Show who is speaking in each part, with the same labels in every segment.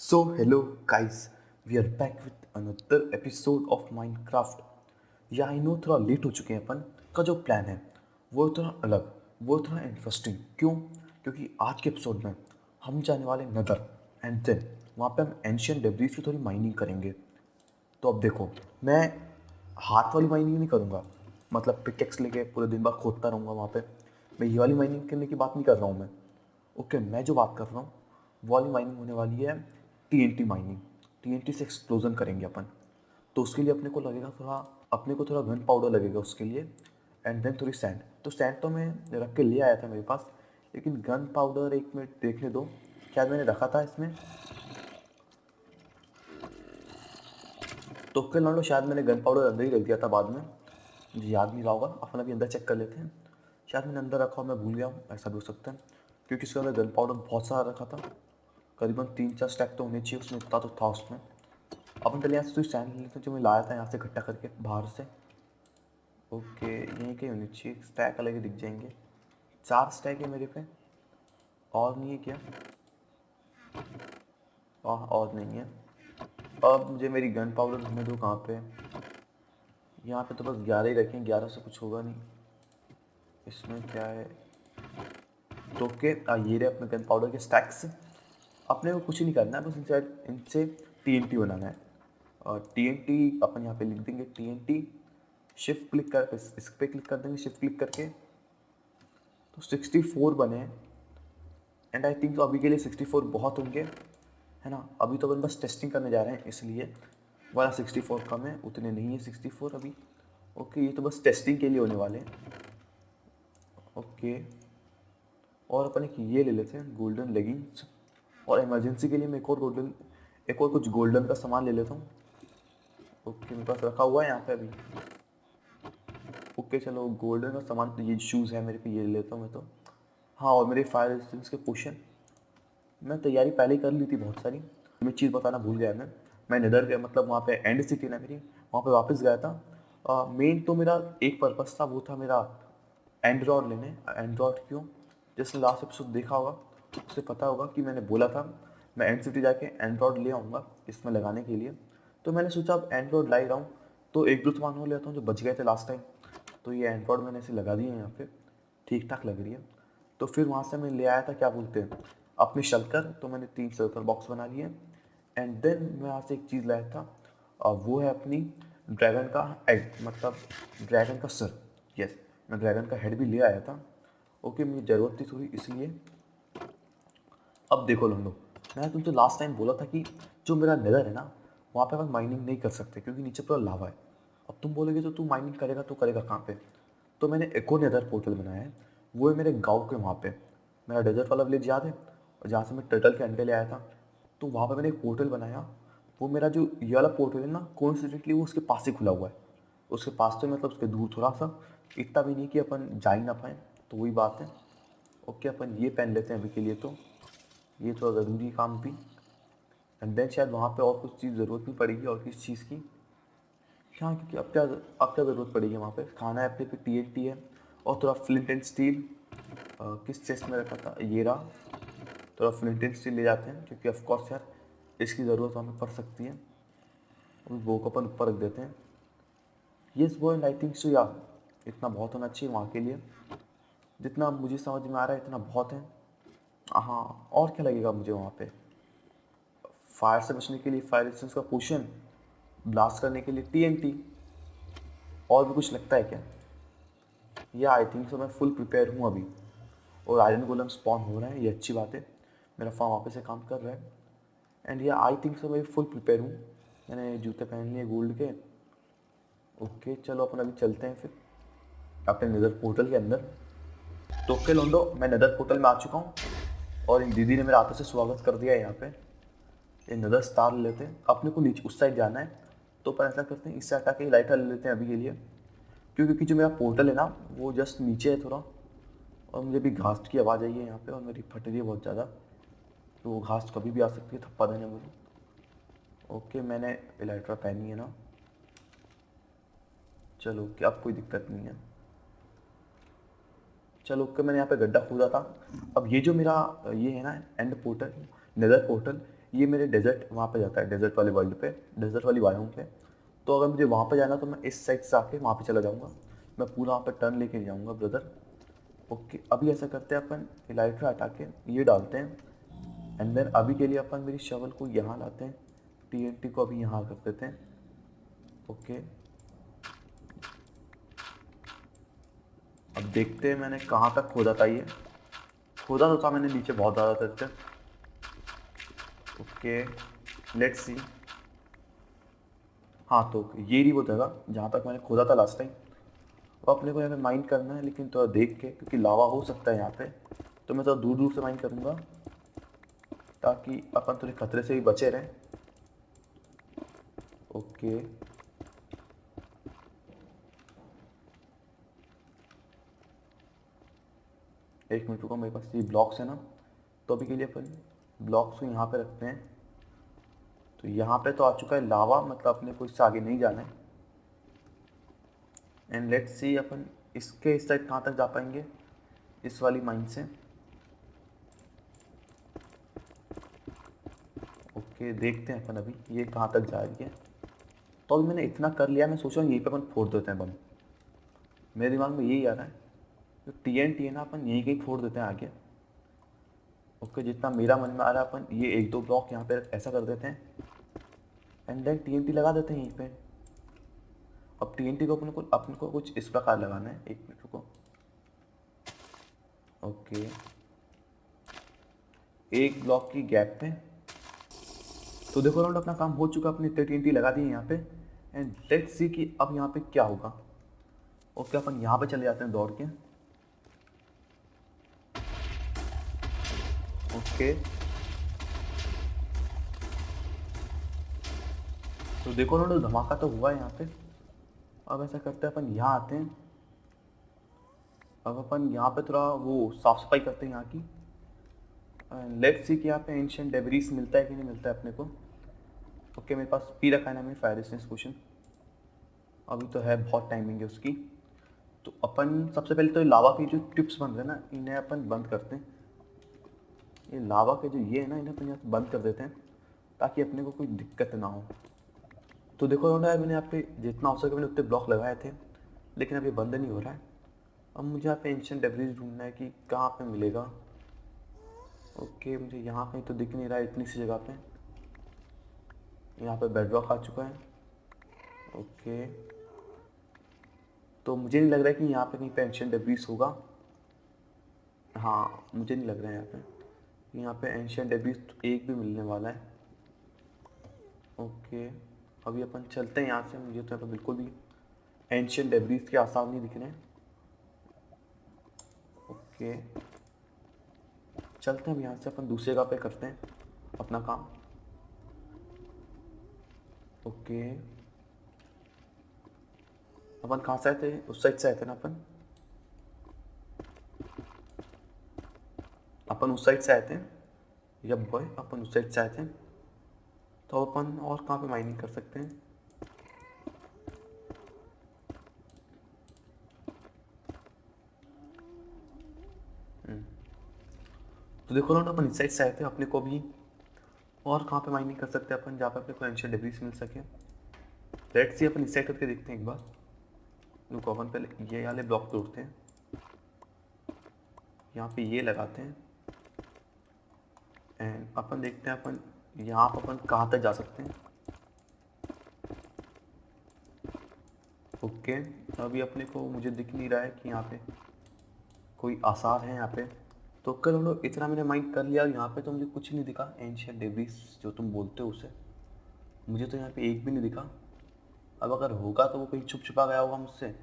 Speaker 1: So, hello guys, we are back with another episode of Minecraft. या I know थोड़ा late हो चुके हैं अपन का जो प्लान है वो थोड़ा अलग, वो थोड़ा इंटरेस्टिंग। क्यों? क्योंकि आज के एपिसोड में हम जाने वाले नदर एंड देन वहाँ पे हम एंशियंट डेब्रीज की थोड़ी माइनिंग करेंगे। तो अब देखो, मैं हाथ वाली माइनिंग नहीं करूँगा, मतलब पिकेक्स लेके पूरे दिन भर खोदता रहूँगा वहाँ पे। मैं ये वाली माइनिंग करने की बात नहीं कर रहा हूँ मैं। ओके, मैं जो बात कर रहा हूँ वो वाली माइनिंग होने वाली है टीएनटी माइनिंग। टीएनटी से एक्सप्लोजन करेंगे अपन। तो उसके लिए अपने को थोड़ा गन पाउडर लगेगा उसके लिए, एंड देन थोड़ी सैंड। तो सैंड तो मैं रख के ले आया था मेरे पास, लेकिन गन पाउडर एक मिनट देखने दो, शायद मैंने रखा था इसमें। तो फिर मान लो शायद मैंने गन पाउडर अंदर ही रख दिया था बाद में, मुझे याद नहीं रहा होगा। अपन अभी अंदर चेक कर लेते हैं। शायद मैंने अंदर रखा हो, मैं भूल गया हूँ, ऐसा भी हो सकता है। क्योंकि इसके अंदर गन पाउडर बहुत सारा रखा था, करीबन 3-4 स्टैक तो होने चाहिए उसमें, इतना तो था उसमें। अपन पहले यहाँ से थोड़ी सैंड ले लेते हैं जो मैं लाया था यहाँ से इकट्ठा करके बाहर से। ओके, यहीं कहीं होनी चाहिए, स्टैक अलग ही दिख जाएंगे। 4 स्टैक है मेरे पे, और नहीं है क्या? और नहीं है। अब मुझे मेरी गन पाउडर ढूंढने दो, कहाँ पे? यहाँ पे तो बस 11 ही रखें, 11 से कुछ होगा नहीं। इसमें क्या है? तो ओके, ये रहे अपने गन पाउडर के स्टैक्स। अपने को कुछ नहीं करना है, बस इनसे टीएनटी बनाना है। और टीएनटी अपन यहाँ पे लिख देंगे टीएनटी। शिफ्ट क्लिक कर, इस पे क्लिक कर देंगे शिफ्ट क्लिक करके। तो 64 बने हैं, एंड आई थिंक तो अभी के लिए 64 बहुत होंगे, है ना। अभी तो अपन बस टेस्टिंग करने जा रहे हैं, इसलिए वाला 64 कम है, उतने नहीं है 64 अभी। ओके, ये तो बस टेस्टिंग के लिए होने वाले हैं। ओके, और अपन एक ये ले लेते हैं गोल्डन लेगिंग्स, और इमरजेंसी के लिए मैं एक और कुछ गोल्डन का सामान ले लेता हूँ। ओके, मेरे पास रखा हुआ है यहाँ पे अभी। ओके चलो, गोल्डन का सामान तो ये शूज़ है मेरे पे, ये ले लेता हूँ मैं तो। हाँ, और मेरे फायर रेजिस्टेंस के पोशन, मैं तैयारी पहले ही कर ली थी बहुत सारी। मैं चीज़ बताना भूल गया मैं निधर गया, मतलब वहाँ पे एंड सिटी ना मेरी, वहाँ पे वापस गया था। मेन तो मेरा एक पर्पस था, वो था मेरा एंड्रॉयड लेने। एंड्रॉयड क्यों? जैसे लास्ट एपिसोड देखा होगा, उससे पता होगा कि मैंने बोला था मैं एंड सिटी जाके एंड्रॉयड ले आऊँगा इसमें लगाने के लिए। तो मैंने सोचा अब एंड्रॉयड ला ही रहा हूँ, तो एक दो सामान हो लेता हूँ जो बच गए थे लास्ट टाइम। तो ये एंड्रॉयड मैंने ऐसे लगा दिए हैं यहाँ पे, ठीक ठाक लग रही है। तो फिर वहाँ से मैं ले आया था, क्या बोलते हैं, अपनी शलकर। तो मैंने 3 शलकर बॉक्स बना लिए, एंड देन मैं यहाँ से एक चीज़ लाया था, और वो है अपनी ड्रैगन का हेड, मतलब ड्रैगन का सर। यस, मैं ड्रैगन का हेड भी ले आया था। ओके, मुझे ज़रूरत थी थोड़ी इसलिए। अब देखो लोगों, मैंने तुमसे लास्ट टाइम बोला था कि जो मेरा नेदर है ना, वहाँ पे हम माइनिंग नहीं कर सकते क्योंकि नीचे पूरा लावा है। अब तुम बोलोगे तो तू माइनिंग करेगा तो करेगा कहाँ पे? तो मैंने एक और नेदर पोर्टल बनाया है, वो है मेरे गाँव के वहाँ पे। मेरा डेजर्ट वाला विलेज याद है, और जहाँ से मैं टर्टल के अंडे ले आया था, तो वहाँ पे मैंने एक पोर्टल बनाया। वो मेरा जो ये वाला पोर्टल है ना, कोइंसिडेंटली वो उसके पास ही खुला हुआ है। उसके पास तो मतलब उसके दूर थोड़ा सा, इतना भी नहीं कि अपन जा ही ना पाए, तो वही बात है। ओके, अपन ये पहन लेते हैं अभी के लिए, तो ये थोड़ा ज़रूरी काम भी। एंड देन शायद वहाँ पे और कुछ चीज़ ज़रूरत नहीं पड़ेगी, और किस चीज़ की? हाँ, क्योंकि अब क्या ज़रूरत पड़ेगी वहाँ पे? खाना है अपने पे, टीएनटी है, और थोड़ा फ्लिंट एंड स्टील। किस चेस्ट में रखा था? ये रहा। थोड़ा फ्लिंट एंड स्टील ले जाते हैं, क्योंकि ऑफ कोर्स यार इसकी ज़रूरत हमें पड़ सकती है। अभी वो को अपन ऊपर रख देते हैं। Yes boy, and I think so यार इतना बहुत होना चाहिए वहाँ के लिए। जितना मुझे समझ में आ रहा है इतना बहुत है। हाँ, और क्या लगेगा मुझे वहाँ पे? फायर से बचने के लिए फायर रेजिस्टेंस का पोशन, ब्लास्ट करने के लिए टीएनटी, और भी कुछ लगता है क्या? या आई थिंक सो मैं फुल प्रिपेयर हूँ अभी। और आयरन गोलम स्पॉन हो रहा है, ये अच्छी बात है, मेरा फार्म वापस से काम कर रहा है। एंड या आई थिंक सो मैं फुल प्रिपेयर हूँ, मैंने जूते पहन लिए गोल्ड के। ओके चलो, अपन अभी चलते हैं फिर अपने नेदर पोर्टल के अंदर। तो ओके लोंडो, मैं नेदर पोर्टल में आ चुका हूँ, और इन दीदी ने मेरा हाथों से स्वागत कर दिया है यहाँ पे। ये नेदर स्टार ले लेते हैं, अपने को नीचे उस साइड जाना है। तो अपन ऐसा करते हैं, इससे हटा के लाइटर ले लेते हैं अभी के लिए। क्योंकि जो मेरा पोर्टल है ना, वो जस्ट नीचे है थोड़ा, और मुझे भी घास की आवाज़ आई है यहाँ पे, और मेरी फट रही है बहुत ज़्यादा, तो वो घास कभी भी आ सकती है थप्पा देने मुझे। ओके, मैंने इलाइट्रा पहनी है ना, चलो कि अब कोई दिक्कत नहीं है। चलो ओके, मैंने यहाँ पे गड्ढा खोदा था। अब ये जो मेरा ये है ना एंड पोर्टल, नेदर पोर्टल, ये मेरे डेजर्ट वहाँ पे जाता है, डेजर्ट वाले वर्ल्ड पे, डेजर्ट वाली बायोम पे। तो अगर मुझे वहाँ पे जाना तो मैं इस साइड से आके वहाँ पे चला जाऊँगा, मैं पूरा वहाँ पे टर्न लेके जाऊँगा ब्रदर। ओके, अभी ऐसा करते हैं अपन, इलाइट्रा हटा के ये डालते हैं, एंड देन अभी के लिए अपन मेरी शवल को यहाँ लाते हैं, टीएनटी को अभी यहाँ कर देते हैं। ओके, अब देखते हैं मैंने कहाँ तक खोदा था। ये खोदा तो था मैंने नीचे बहुत ज़्यादा तक। Okay, let's see. हाँ, तो ये रही वो जगह जहाँ तक मैंने खोदा था लास्ट टाइम। तो अपने को यहाँ पे माइन करना है, लेकिन थोड़ा देख के, क्योंकि लावा हो सकता है यहाँ पे, तो मैं थोड़ा दूर दूर से माइन करूँगा ताकि अपन थोड़े खतरे से भी बचे रहें। ओके, एक मिनट रुको, मेरे पास ये ब्लॉक्स है ना, तो अभी के लिए अपन ब्लॉक्स को यहाँ पे रखते हैं। तो यहाँ पे तो आ चुका है लावा, मतलब अपने को इससे आगे नहीं जाना है। एंड लेट्स सी अपन इसके इस साइड कहाँ तक जा पाएंगे इस वाली माइन से। ओके, देखते हैं अपन अभी ये कहाँ तक जा रही है। तो अभी मैंने इतना कर लिया, मैं सोच रहा हूँ यहीं पे अपन फोड़ देते हैं बम। मेरे दिमाग में यही आ रहा है, जो टीएनटी है ना, अपन यहीं कहीं फोड़ देते हैं आगे। ओके, जितना मेरा मन में आ रहा है, अपन ये एक दो ब्लॉक यहाँ पे ऐसा कर देते हैं, एंड देन टीएनटी लगा देते हैं यहीं पे। अब टीएनटी को अपने को कुछ इस प्रकार लगाना है, एक मिनट रुको। ओके, एक ब्लॉक की गैप पे। तो देखो राउंड अपना काम हो चुका, अपने इतने टीएनटी लगा दिए यहाँ पे, एंड लेट्स सी कि अब यहाँ पे क्या होगा। ओके, अपन यहाँ पे चले जाते हैं दौड़ के। ओके, तो देखो राउंड धमाका तो हुआ है यहाँ पे। अब ऐसा करते हैं, अपन यहाँ आते हैं। अब अपन यहाँ पे थोड़ा वो साफ सफाई करते हैं यहाँ की। लेट्स सी कि यहाँ पे एंशिएंट डेब्रीज मिलता है कि नहीं मिलता है अपने को। ओके, मेरे पास पी रखा है ना मैं फायर रेजिस्टेंस पोशन, अभी तो है, बहुत टाइमिंग है उसकी। तो अपन सबसे पहले तो लावा की जो टिप्स बन रहे हैं ना, इन्हें अपन बंद करते हैं। ये लावा के जो ये है ना, इन्हें अपन यहाँ बंद कर देते हैं ताकि अपने को कोई दिक्कत ना हो। तो देखो यार, मैंने यहाँ पे जितना हो सके मैंने उतने ब्लॉक लगाए थे, लेकिन अब ये बंद नहीं हो रहा है। अब मुझे यहाँ पे एंशिएंट डेब्रीज ढूंढना है कि कहाँ पे मिलेगा। ओके, मुझे यहाँ कहीं तो दिख नहीं रहा है इतनी सी जगह पे। यहाँ पे बेडरॉक आ चुका है। ओके, तो मुझे नहीं लग रहा है कि यहाँ पे कहीं पे एंशिएंट डेब्रीज होगा। हाँ, मुझे नहीं लग रहा है यहाँ पे एंशिएंट डेब्रीज तो एक भी मिलने वाला है। ओके, अभी अपन चलते हैं यहाँ से। मुझे तो यहाँ पे बिल्कुल भी एंशिएंट डेब्रीज के आसार नहीं दिख रहे हैं। ओके, चलते हैं अब यहाँ से, अपन दूसरी जगह पे करते हैं अपना काम। ओके, अपन कहाँ से आए थे, उस साइड से आए थे ना अपन अपन उस साइड से आए थे। यप बॉय, अपन उस साइड से आए थे। तो अपन और कहाँ पे माइनिंग कर सकते हैं। तो देखो ना, अपन इस साइड से आए थे, अपने को भी और कहाँ पे माइनिंग कर सकते हैं अपन जहाँ पे अपने को एंशिएंट डेब्रीज मिल सके। लेट्स सी, अपन इस साइड करके देखते हैं एक बार। रुको, अपन पहले ये वाले ब्लॉक तोड़ते हैं, यहाँ पे ये लगाते हैं, एंड अपन देखते हैं अपन यहाँ पर अपन कहाँ तक जा सकते हैं। ओके, अभी अपने को मुझे दिख नहीं रहा है कि यहाँ पे कोई आसार है यहाँ पे। तो कल हम लोग इतना मैंने माइंड कर लिया, यहाँ पे तो मुझे कुछ नहीं दिखा एंशिएंट डेब्रीज जो तुम बोलते हो उसे, मुझे तो यहाँ पे एक भी नहीं दिखा। अब अगर होगा तो वो कहीं छुप छुपा गया होगा मुझसे,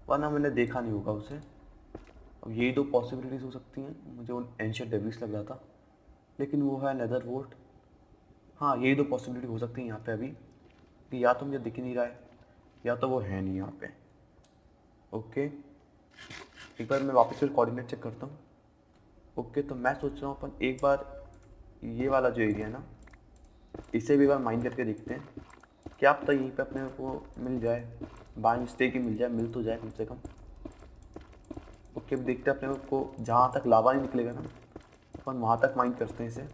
Speaker 1: वरना मैंने देखा नहीं होगा उसे। अब यही दो पॉसिबिलिटीज़ हो सकती हैं। मुझे वो एंशिएंट डेब्रीज लग रहा था, लेकिन वो है नेदर वोर्ट। हाँ, यही दो पॉसिबिलिटी हो सकती है यहाँ पे अभी, कि या तो मुझे दिख नहीं रहा है या तो वो है नहीं यहाँ पे। ओके, एक बार मैं वापस फिर कोऑर्डिनेट चेक करता हूँ। ओके, तो मैं सोच रहा हूँ अपन एक बार ये वाला जो एरिया है ना, इसे भी एक बार माइंड करके देखते हैं, क्या पता यहीं पे अपने को मिल जाए, बाय मिस्टेक ही मिल जाए, मिल तो जाए कम से कम। ओके, अब देखते हैं अपने को जहाँ तक लावा नहीं निकलेगा ना, अपन वहाँ तक माइंड करते हैं इसे।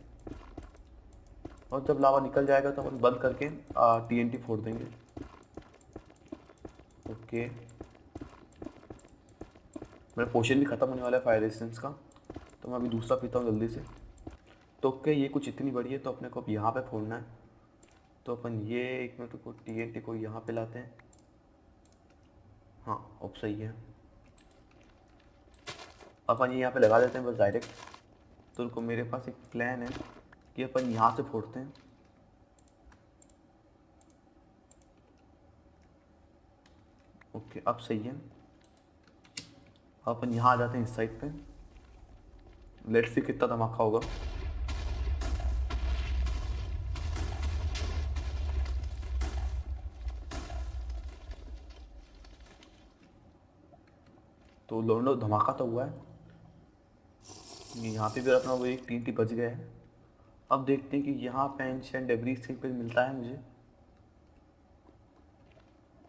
Speaker 1: और जब लावा निकल जाएगा तो अपन बंद करके TNT फोड़ देंगे। ओके, मेरा पोशन भी ख़त्म होने वाला है फायर रेजिस्टेंस का, तो मैं अभी दूसरा पीता हूँ जल्दी से। तो ओके, ये कुछ इतनी बड़ी है तो अपने को अब यहाँ पे फोड़ना है। तो अपन ये एक मिनट को TNT को यहाँ पे लाते हैं। हाँ, अब सही है। अपन ये यहाँ पे लगा देते हैं बस डायरेक्ट। तो रुको, मेरे पास एक प्लान है कि अपन यहाँ से फोड़ते हैं। ओके, अब सही है। अपन यहाँ आ जाते हैं इस साइड पे। लेट्स सी कितना धमाका होगा। तो लोंडो धमाका तो हुआ है। यहाँ पे भी अपना वो एक TNT बच गया है। अब देखते हैं कि यहाँ पे एंशिएंट डेब्रिस पे मिलता है मुझे।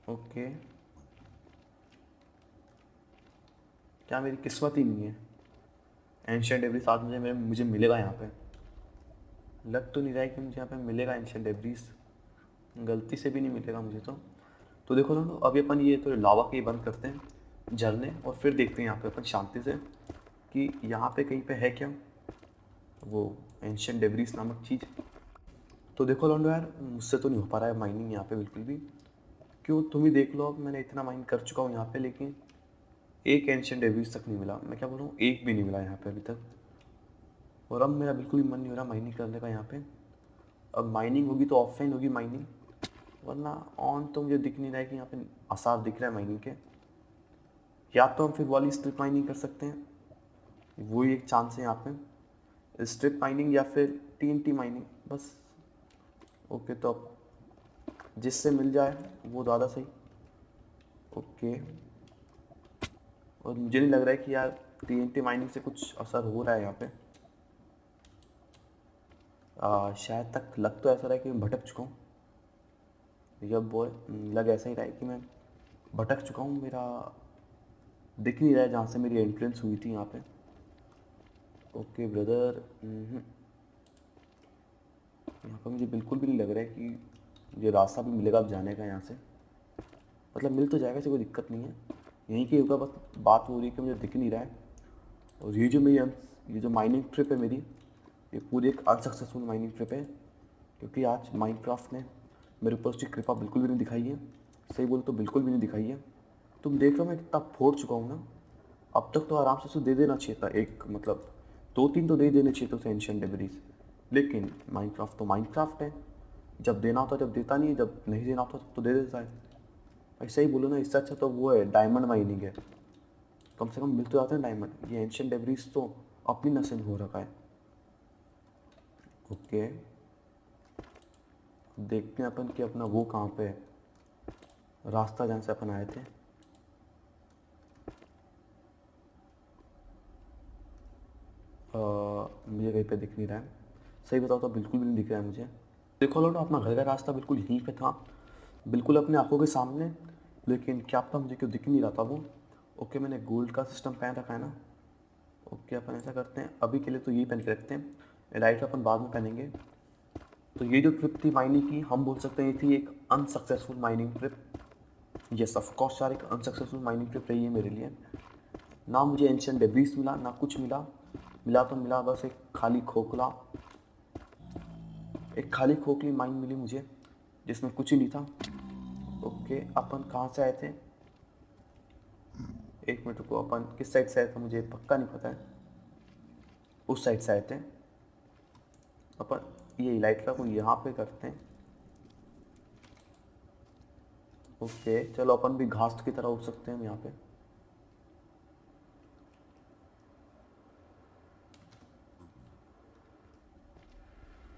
Speaker 1: ओके, क्या मेरी किस्मत ही नहीं है, एंशिएंट डेब्रिस आज मुझे मिलेगा यहाँ पे। लग तो नहीं रहा है कि मुझे यहाँ पे मिलेगा एंशिएंट डेब्रिस, गलती से भी नहीं मिलेगा मुझे तो देखो दोस्तों, अभी अपन ये तो लावा के बंद करते हैं झरने, और फिर देखते हैं यहाँ पे अपन शांति से कि यहाँ पे कहीं पे है क्या वो एंशिएंट डेब्रिस नामक चीज़। तो देखो लॉन्डो यार, मुझसे तो नहीं हो पा रहा है माइनिंग यहाँ पे बिल्कुल भी। क्यों, तुम ही देख लो, अब मैंने इतना माइन कर चुका हूँ यहाँ पे, लेकिन एक एंशिएंट डेब्रिस तक नहीं मिला। मैं क्या बोल रहा हूँ, एक भी नहीं मिला यहाँ पे अभी तक। और अब मेरा बिल्कुल भी मन नहीं हो रहा माइनिंग करने का यहाँ पे। अब माइनिंग होगी तो ऑफलाइन होगी माइनिंग, वरना ऑन तो मुझे दिख नहीं रहा है कि यहाँ पे आसार दिख रहा है माइनिंग के। या तो हम फिर वाली स्ट्रिप माइनिंग कर सकते हैं, वही एक चांस है यहाँ पे, स्ट्रिप माइनिंग या फिर TNT माइनिंग बस। ओके, तो अब जिससे मिल जाए वो ज़्यादा सही। ओके, और मुझे नहीं लग रहा है कि यार TNT माइनिंग से कुछ असर हो रहा है यहाँ पे। शायद तक लग तो ऐसा रहा है कि मैं भटक चुका हूँ। यह बॉय, लग ऐसा ही रहा है कि मैं भटक चुका हूँ। मेरा दिख नहीं रहा है जहाँ से मेरी एंट्रेंस हुई थी यहाँ पे। ओके ब्रदर, यहाँ पर मुझे बिल्कुल भी नहीं लग रहा है कि मुझे रास्ता भी मिलेगा अब जाने का यहाँ से। मतलब मिल तो जाएगा, ऐसी कोई दिक्कत नहीं है, यहीं की होगा, बस बात हो रही है कि मुझे दिख नहीं रहा है। और ये जो माइनिंग ट्रिप है मेरी, ये पूरी एक अनसक्सेसफुल माइनिंग ट्रिप है, क्योंकि आज माइनक्राफ्ट ने मेरे ऊपर उसकी कृपा बिल्कुल भी नहीं दिखाई है। सही बोल तो बिल्कुल भी नहीं दिखाई है। तुम देख रहे हो मैं कितना फोड़ चुका हूँ ना। अब तक तो आराम से उसे दे देना चाहिए था, एक मतलब 2-3 तो दे देने चाहिए थे उसे एंशिएंट डेब्रिस। लेकिन माइनक्राफ्ट तो माइनक्राफ्ट है, जब देना होता जब देता नहीं है, जब नहीं देना होता तब तो दे देता है। ऐसा ही बोलो ना, इससे अच्छा तो वो है डायमंड माइनिंग है, कम से कम मिल तो जाते हैं डायमंड। ये एंशिएंट डेब्रिस तो अपनी नस्ल हो रखा है। ओके, देखते हैं अपन कि अपना वो कहाँ पे है, रास्ता जहाँ से अपन आए थे। मुझे कहीं पे दिख नहीं रहा है, सही बताओ तो बिल्कुल भी नहीं दिख रहा है मुझे। देखो लोटो, अपना घर का रास्ता बिल्कुल यहीं पे था, बिल्कुल अपने आंखों के सामने, लेकिन क्या पता मुझे क्यों दिख नहीं रहा था वो। ओके, मैंने गोल्ड का सिस्टम पहन रखा है ना। ओके, अपन ऐसा करते हैं, अभी के लिए तो यही पहन के रखते हैं, लाइट अपन बाद में पहनेंगे। तो ये जो ट्रिप थी माइनिंग की, हम बोल सकते हैं ये थी एक unsuccessful mining trip. Yes of course यार, एक अनसक्सेसफुल माइनिंग ट्रिप रही है मेरे लिए। ना मुझे एंशिएंट डेब्रिस मिला, ना कुछ मिला। मिला तो मिला बस एक खाली खोखला, एक खाली खोखली माइन मिली मुझे, जिसमें कुछ ही नहीं था। ओके, अपन कहाँ से आए थे, एक मिनट को, अपन किस साइड से आए थे मुझे पक्का नहीं पता है। उस साइड से आए थे अपन। ये लाइट का कोई यहाँ पे करते हैं। ओके, चलो अपन भी घास की तरह उठ सकते हैं हम यहाँ पे।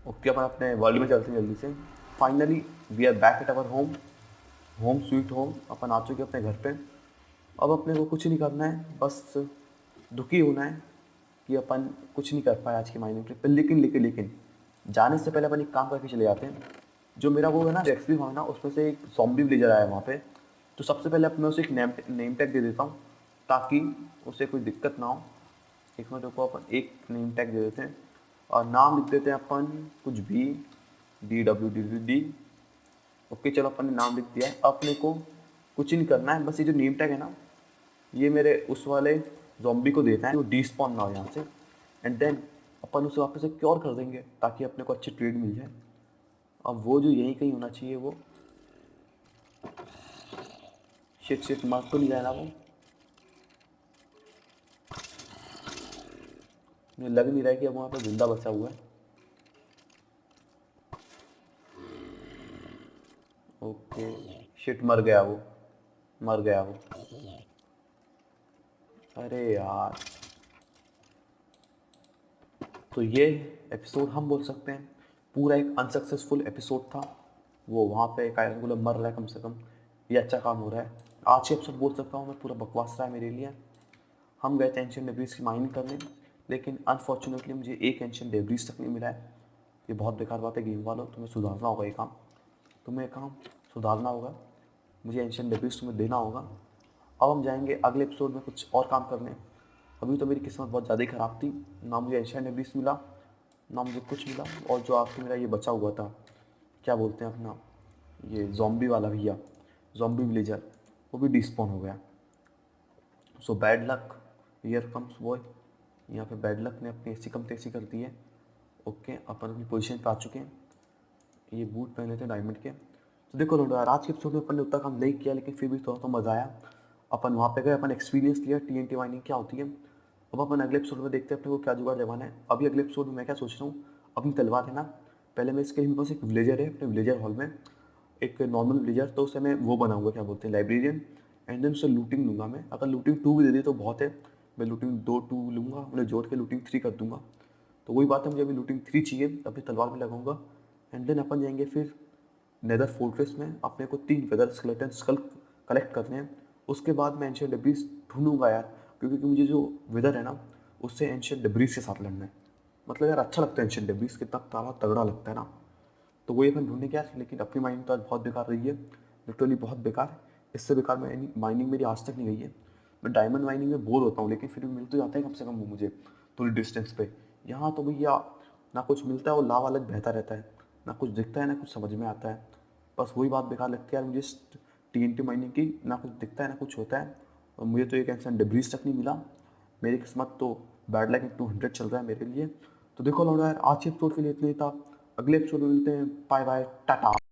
Speaker 1: ओके, अपन अपने वर्ल्ड में चलते हैं जल्दी से। Finally we are back at our home, home sweet home. अपन आ चुके हैं अपने घर पे। अब अपने को कुछ नहीं करना है, बस दुखी होना है कि अपन कुछ नहीं कर पाए आज की माइनिंग ट्रिप पे। लेकिन जाने से पहले अपन एक काम करके चले जाते हैं। जो मेरा वो है ना एक्सपी फार्म ना, उसमें से एक ज़ॉम्बी विलेजर आया है वहाँ पे। तो सबसे पहले मैं उसे एक नेम टैग दे देता हूँ, ताकि उसे कोई दिक्कत ना हो। एक मिनट को, अपन एक नेम टैग दे देते हैं और नाम लिख देते हैं अपन कुछ भी। DWDD। ओके चलो अपन ने नाम लिख दिया है। अपने को कुछ नहीं करना है, बस ये जो नेम टैग है ना, ये मेरे उस वाले जॉम्बी को देता है, वो डिस्पॉन ना हो यहाँ से। एंड देन अपन उसे वापस से क्योर कर देंगे ताकि अपने को अच्छी ट्रेड मिल जाए। अब वो जो यहीं कहीं होना चाहिए, वो शिट मर तो नहीं जाए ना वो। मुझे लग नहीं रहा है कि अब वहाँ पे जिंदा बचा हुआ है। ओके शिट मर गया वो, मर गया वो। अरे यार, तो ये एपिसोड हम बोल सकते हैं पूरा एक अनसक्सेसफुल एपिसोड था। वो वहाँ पे एक आयरन गोलेम मर रहा है कम से कम, ये अच्छा काम हो रहा है। आज के एपिसोड बोल सकता हूँ मैं पूरा बकवास रहा है मेरे लिए। हम गए थे एंशिएंट डेब्रिस की माइनिंग करने, लेकिन अनफॉर्चुनेटली मुझे एक एंशिएंट डेब्रिस तक नहीं मिला है। ये बहुत बेकार बात है गेम वालों, तुम्हें सुधारना होगा ये काम, तुम्हें काम सुधारना होगा। मुझे एंशिएंट डेब्रिस तुम्हें देना होगा। अब हम जाएंगे अगले एपिसोड में कुछ और काम करने। अभी तो मेरी किस्मत बहुत ज़्यादा ही ख़राब थी, ना मुझे एंशिएंट डेब्रिस मिला, ना मुझे कुछ मिला। और जो आखिर मेरा ये बचा हुआ था, क्या बोलते हैं अपना, ये जॉम्बी वाला भैया, जॉम्बी विलेजर, वो भी डिस्पॉन हो गया। So bad luck, here comes boy. यहाँ पे बैड लक ने अपनी ऐसी कम तेजी कर दी है। ओके अपन अपनी पोजीशन पे आ चुके हैं। ये बूट पहने थे डायमंड के। तो देखो लोग यार, आज के एपिसोड में अपन ने उतना काम नहीं किया, लेकिन फिर भी थोड़ा तो मज़ा आया। अपन वहाँ पे गए, अपन एक्सपीरियंस लिया TNT माइनिंग क्या होती है। अब अपन अगले एपिसोड में देखते हैं अपने को क्या जुगाड़ लगाना है। अभी अगले एपिसोड में मैं क्या सोच रहा हूँ, अपनी तलवार है ना, पहले मैं इसके लिए, मेरे पास एक विलेजर है अपने विलेजर हॉल में, एक नॉर्मल विलेजर, तो उसे मैं वो बनाऊंगा, क्या बोलते हैं, लाइब्रेरियन। एंड देन उसे लूटिंग लूँगा मैं। अगर लूटिंग 2 भी दे दी तो बहुत है, मैं लूटिंग 2 लूँगा, मैंने जोड़ के लूटिंग 3 कर दूंगा। तो वही बात है, मुझे अभी लूटिंग 3 चाहिए, अभी तलवार में लगाऊंगा। एंड देन अपन जाएंगे फिर नेदर फोर्ट्रेस में। अपने को 3 वेदर स्केलेटन स्कल कलेक्ट करने हैं। उसके बाद मैं एंशिएंट डेब्रिस ढूंढूंगा यार, क्योंकि मुझे जो वेदर है ना, उससे एंशिएंट डेब्रिस के साथ लड़ना है। मतलब यार अच्छा लगता है एंशिएंट डेब्रिस, कितना ताला तगड़ा लगता है ना। तो वही अपन ढूंढने क्या, लेकिन अपनी माइनिंग तो आज बहुत बेकार रही है, लिटरली बहुत बेकार। इससे बेकार माइनिंग मेरी आज तक नहीं गई है। मैं डायमंड माइनिंग में बोर होता हूँ, लेकिन फिर भी मिल तो जाता है कम से कम वो मुझे थोड़ी डिस्टेंस पे। यहाँ तो भैया ना कुछ मिलता है, वो लावा अलग बहता रहता है, ना कुछ दिखता है ना कुछ समझ में आता है। बस वही बात बेकार लगती है यार मुझे TNT माइनिंग की, ना कुछ दिखता है ना कुछ होता है। और मुझे तो एक ऐसा डिब्रीज तक नहीं मिला। मेरी किस्मत तो बैड लक 200 चल रहा है मेरे लिए। तो देखो लौड़ा यार, आज के एपिसोड के लिए इतना ही था। अगले एपिसोड में मिलते हैं, बाय बाय टाटा।